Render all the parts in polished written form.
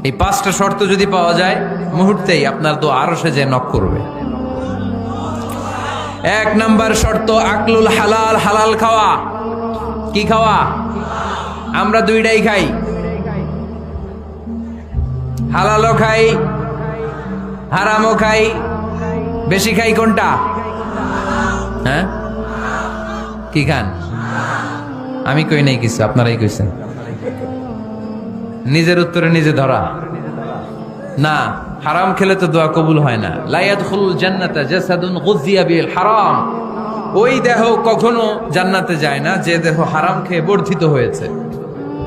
এই পাঁচটা শর্ত যদি পাওয়া যায় মুহূর্তেই আপনার দোয়া আরশে যে নক করবে। এক নাম্বার শর্ত আকলুল হালাল, হালাল খাওয়া। কি খাওয়া? আমরা দুইটাই খাই, হালালও খাই হারামও খাই। বেশি খাই কোনটা? হ্যাঁ, কি খান? আমি কই নাই কিছু, আপনারাই কইছেন। নিজের উত্তরে নিজে ধরা না। হারাম খেলে তো দোয়া কবুল হয় না। লা ইয়াদখুলুল জান্নাতা জাসাদুন গুযিয়া বিল হারাম। ওই দেহ কখনো জান্নাতে যায় না যে দেহ হারাম খেয়ে বর্ধিত হয়েছে।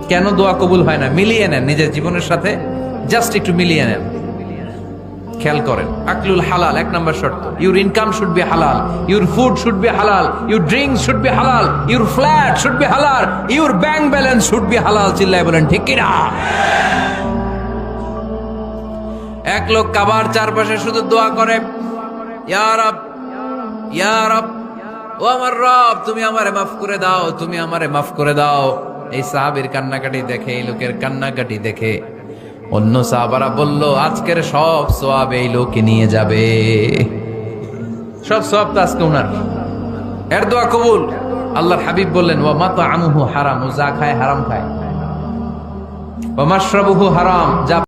কেন দোয়া কবুল হয় না? মিলিয়ে নেন নিজের জীবনের সাথে, জাস্ট একটু মিলিয়ে নেন, খেয়াল করেন। আকলুল হালাল এক নাম্বার শর্ত। ইউর ইনকাম শুড বি হালাল, ইউর ফুড শুড বি হালাল, ইউর ড্রিঙ্কস শুড বি হালাল, ইউর ফ্ল্যাট শুড বি হালাল, your bank balance should be হালাল। চিল্লায় বলেন ঠিক কিনা? এক লোক কাবার চারপাশে শুধু দোয়া করে, ইয়া রব, ইয়া রব, ও আমার রব, তুমি আমারে মাফ করে দাও, তুমি আমারে মাফ করে দাও। এই সাহাবীর কান্নাকাটি দেখে, এই লোকের কান্নাকাটি দেখে অন্য সাহাবারা বলল, আজকের সব সওয়াব এই লোকে নিয়ে যাবে। সব সওয়াব তো আজকে উনার। এর দোয়া কবুল। আল্লাহর হাবিব বললেন, ওয়া মাতআমুহু হারাম, ও যা খায় হারাম খায়, ওয়া মাশরাবুহু হারাম, যা